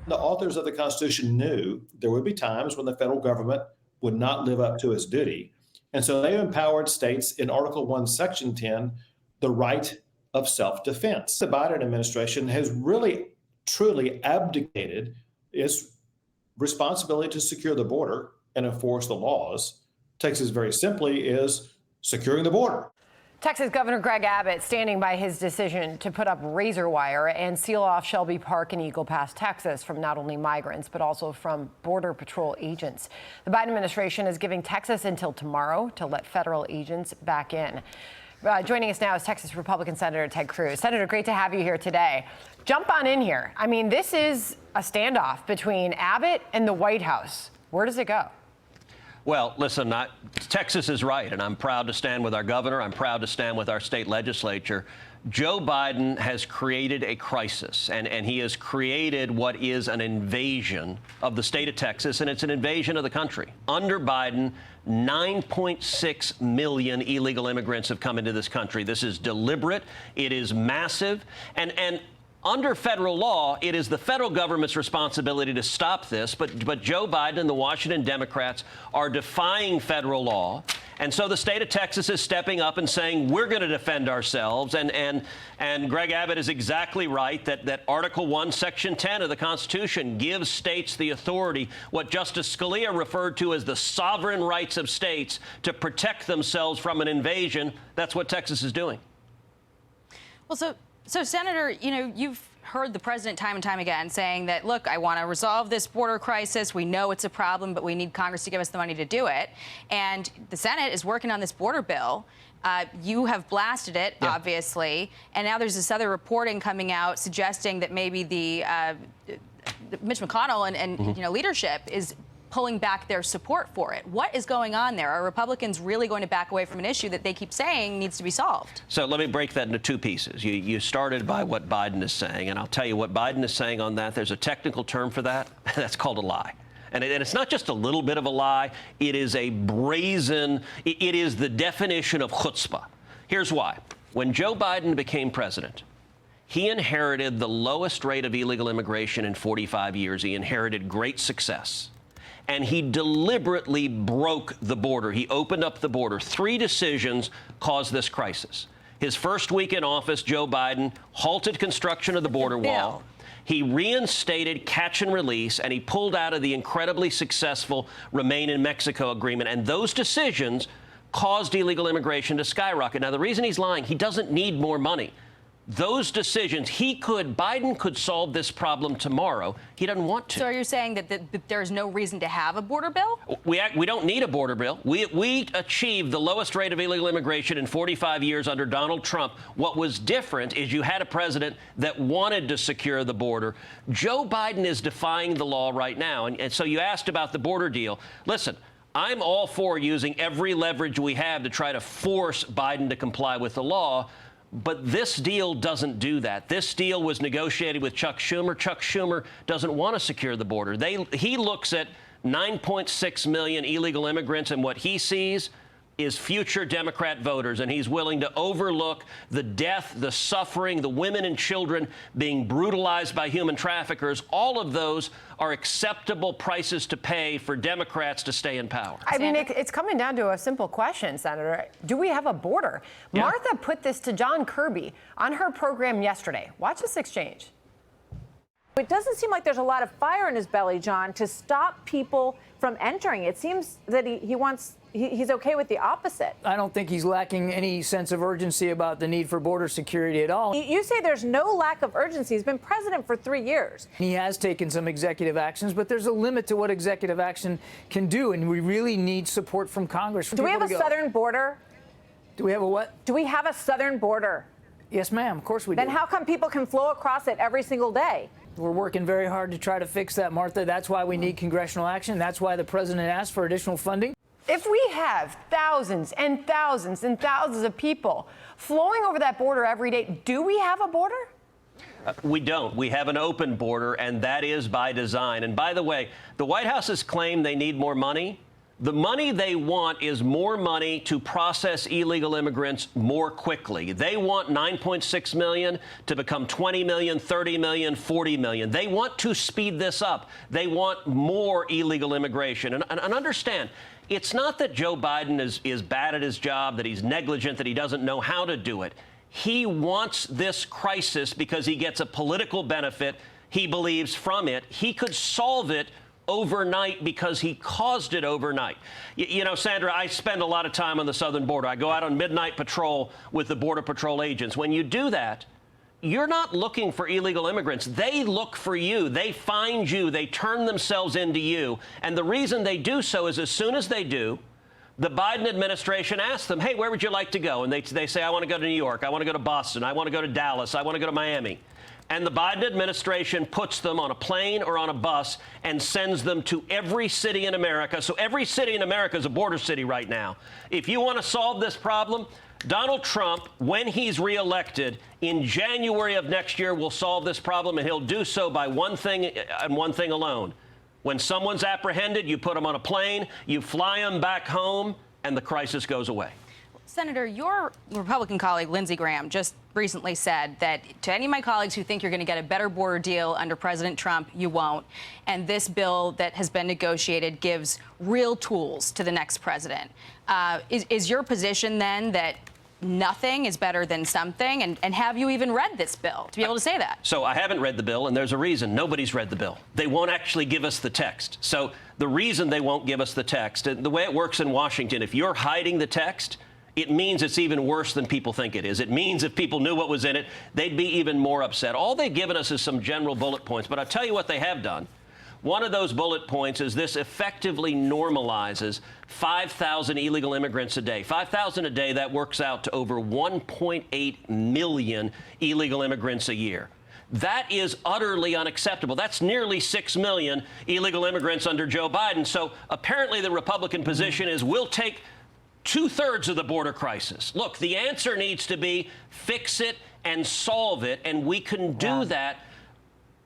The authors of the Constitution knew there would be times when the federal government would not live up to its duty. And so they empowered states in Article 1, Section 10, the right of self-defense. The Biden administration has really, truly abdicated its responsibility to secure the border and enforce the laws. Texas, very simply, is securing the border. Texas Governor Greg Abbott standing by his decision to put up razor wire and seal off Shelby Park in Eagle Pass, Texas, from not only migrants, but also from Border Patrol agents. The Biden administration is giving Texas until tomorrow to let federal agents back in. Joining us now is Texas Republican Senator Ted Cruz. Senator, great to have you here today. Jump on in here. I mean, this is a standoff between Abbott and the White House. Where does it go? Well, listen, Texas is right, and I'm proud to stand with our governor. I'm proud to stand with our state legislature. Joe Biden has created a crisis, and he has created what is an invasion of the state of Texas, and it's an invasion of the country. Under Biden, 9.6 million illegal immigrants have come into this country. This is deliberate. It is massive. And under federal law, it is the federal government's responsibility to stop this. But Joe Biden and the Washington Democrats are defying federal law. And so the state of Texas is stepping up and saying, we're going to defend ourselves. And Greg Abbott is exactly right that Article 1, Section 10 of the Constitution gives states the authority, what Justice Scalia referred to as the sovereign rights of states, to protect themselves from an invasion. That's what Texas is doing. Well, So, Senator, you've heard the president time and time again saying that, look, I want to resolve this border crisis. We know it's a problem, but we need Congress to give us the money to do it. And the Senate is working on this border bill. You have blasted it, obviously. And now there's this other reporting coming out suggesting that maybe the Mitch McConnell and leadership is pulling back their support for it. What is going on there? Are Republicans really going to back away from an issue that they keep saying needs to be solved? So let me break that into two pieces. You started by what Biden is saying, and I'll tell you what Biden is saying on that. There's a technical term for that. That's called a lie. And it's not just a little bit of a lie. It is a brazen, it is the definition of chutzpah. Here's why. When Joe Biden became president, he inherited the lowest rate of illegal immigration in 45 years. He inherited great success. And he deliberately broke the border. He opened up the border. 3 decisions caused this crisis. His first week in office, Joe Biden halted construction of the border wall. He reinstated catch and release, and he pulled out of the incredibly successful Remain in Mexico agreement. And those decisions caused illegal immigration to skyrocket. Now, the reason he's lying, he doesn't need more money. Those decisions, Biden could solve this problem tomorrow. He doesn't want to. So are you saying that there's no reason to have a border bill? We don't need a border bill. We achieved the lowest rate of illegal immigration in 45 years under Donald Trump. What was different is you had a president that wanted to secure the border. Joe Biden is defying the law right now. And so you asked about the border deal. Listen, I'm all for using every leverage we have to try to force Biden to comply with the law. But this deal doesn't do that. This deal was negotiated with Chuck Schumer. Chuck Schumer doesn't want to secure the border. He looks at 9.6 million illegal immigrants, and what he sees is future Democrat voters, and he's willing to overlook the death, the suffering, the women and children being brutalized by human traffickers. All of those are acceptable prices to pay for Democrats to stay in power. I mean, it's coming down to a simple question, Senator. Do we have a border? Yeah. Martha put this to John Kirby on her program yesterday. Watch this exchange. It doesn't seem like there's a lot of fire in his belly, John, to stop people from entering. It seems that he's okay with the opposite. I don't think he's lacking any sense of urgency about the need for border security at all. You say there's no lack of urgency. He's been president for 3 years. He has taken some executive actions, but there's a limit to what executive action can do, and we really need support from Congress. Do we have a southern border? Do we have a what? Do we have a southern border? Yes, ma'am. Of course we do. Then how come people can flow across it every single day? We're working very hard to try to fix that, Martha. That's why we need congressional action. That's why the president asked for additional funding. If we have thousands and thousands and thousands of people flowing over that border every day, do we have a border? We don't. We have an open border, and that is by design. And by the way, the White House has claimed they need more money. The money they want is more money to process illegal immigrants more quickly. They want 9.6 million to become 20 million, 30 million, 40 million. They want to speed this up. They want more illegal immigration. And understand, it's not that Joe Biden is bad at his job, that he's negligent, that he doesn't know how to do it. He wants this crisis because he gets a political benefit, he believes, from it. He could solve it overnight because he caused it overnight. You know, Sandra, I spend a lot of time on the southern border. I go out on midnight patrol with the Border Patrol agents. When you do that, you're not looking for illegal immigrants. They look for you. They find you. They turn themselves into you. And the reason they do so is as soon as they do, the Biden administration asks them, hey, where would you like to go? And they say, I want to go to New York. I want to go to Boston. I want to go to Dallas. I want to go to Miami. And the Biden administration puts them on a plane or on a bus and sends them to every city in America. So every city in America is a border city right now. If you want to solve this problem, Donald Trump, when he's reelected in January of next year, will solve this problem, and he'll do so by one thing and one thing alone. When someone's apprehended, you put them on a plane, you fly them back home, and the crisis goes away. Senator, your Republican colleague, Lindsey Graham, just recently said that to any of my colleagues who think you're going to get a better border deal under President Trump, you won't. And this bill that has been negotiated gives real tools to the next president. Is your position then that nothing is better than something? And have you even read this bill to be able to say that? So I haven't read the bill, and there's a reason. Nobody's read the bill. They won't actually give us the text. So the reason they won't give us the text, the way it works in Washington, if you're hiding the text, it means it's even worse than people think it is. It means if people knew what was in it, they'd be even more upset. All they've given us is some general bullet points. But I'll tell you what they have done. One of those bullet points is this effectively normalizes 5,000 illegal immigrants a day. 5,000 a day, that works out to over 1.8 million illegal immigrants a year. That is utterly unacceptable. That's nearly 6 million illegal immigrants under Joe Biden. So apparently the Republican position is we'll take 2/3 of the border crisis. Look, the answer needs to be fix it and solve it, and we can do that.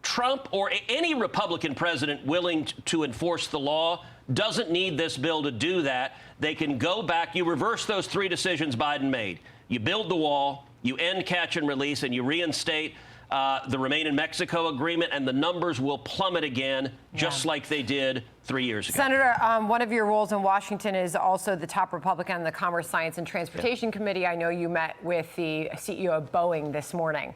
Trump or any Republican president willing to enforce the law doesn't need this bill to do that. They can go back. You reverse those 3 decisions Biden made. You build the wall, you end catch and release, and you reinstate the Remain in Mexico agreement, and the numbers will plummet again, just like they did 3 years ago. Senator, one of your roles in Washington is also the top Republican on the Commerce, Science, and Transportation Committee. I know you met with the CEO of Boeing this morning.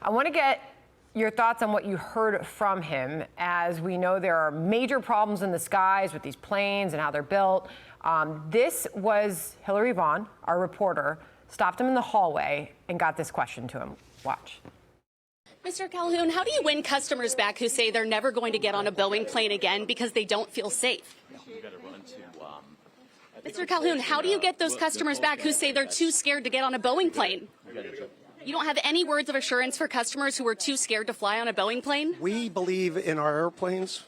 I want to get your thoughts on what you heard from him, as we know there are major problems in the skies with these planes and how they're built. This was Hillary Vaughn, our reporter, stopped him in the hallway and got this question to him. Watch. Mr. Calhoun, how do you win customers back who say they're never going to get on a Boeing plane again because they don't feel safe? Mr. Calhoun, how do you get those customers back who say they're too scared to get on a Boeing plane? You don't have any words of assurance for customers who are too scared to fly on a Boeing plane? We believe in our airplanes.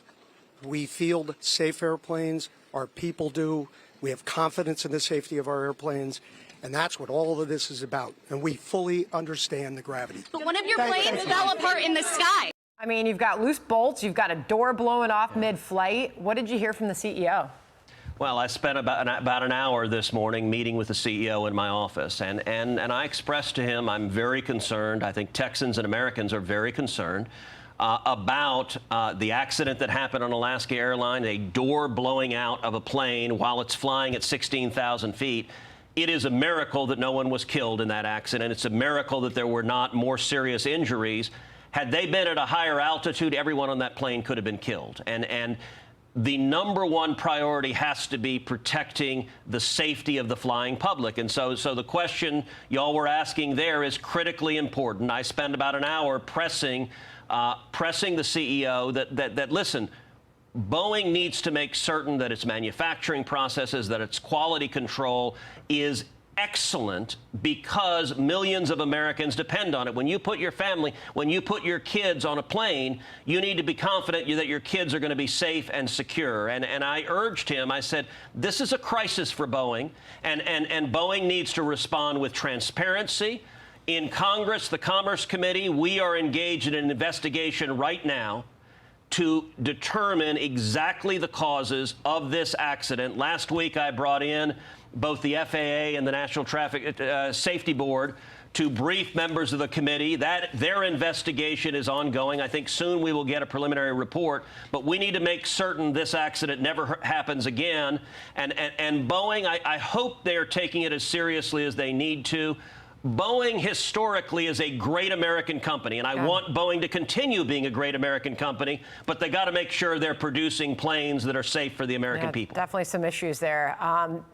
We field safe airplanes. Our people do. We have confidence in the safety of our airplanes. And that's what all of this is about. And we fully understand the gravity. But one of your planes fell apart in the sky. I mean, you've got loose bolts, you've got a door blowing off mid-flight. What did you hear from the CEO? Well, I spent about an hour this morning meeting with the CEO in my office, and I expressed to him I'm very concerned. I think Texans and Americans are very concerned about the accident that happened on Alaska Airlines, a door blowing out of a plane while it's flying at 16,000 feet. It is a miracle that no one was killed in that accident. It's a miracle that there were not more serious injuries. Had they been at a higher altitude, everyone on that plane could have been killed. And the number one priority has to be protecting the safety of the flying public. And so the question y'all were asking there is critically important. I spent about an hour pressing the CEO that listen, Boeing needs to make certain that its manufacturing processes, that its quality control is excellent, because millions of Americans depend on it. When you put your family, when you put your kids on a plane, you need to be confident that your kids are going to be safe and secure. And I urged him, I said, this is a crisis for Boeing, and Boeing needs to respond with transparency. In Congress, the Commerce Committee, we are engaged in an investigation right now to determine exactly the causes of this accident. Last week, I brought in both the FAA and the National Traffic Safety Board to brief members of the committee. That their investigation is ongoing. I think soon we will get a preliminary report, but we need to make certain this accident never happens again. And Boeing, I hope they're taking it as seriously as they need to. Boeing historically is a great American company, and I want Boeing to continue being a great American company, but they got to make sure they're producing planes that are safe for the American people. Definitely some issues there.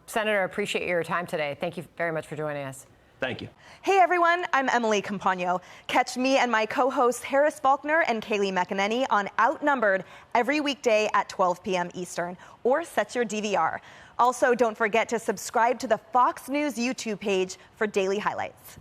Senator, appreciate your time today. Thank you very much for joining us. Thank you. Hey everyone, I'm Emily Campagno. Catch me and my co-hosts Harris Faulkner and Kaylee McEnany on Outnumbered every weekday at 12 p.m. Eastern, or set your DVR. Also, don't forget to subscribe to the Fox News YouTube page for daily highlights.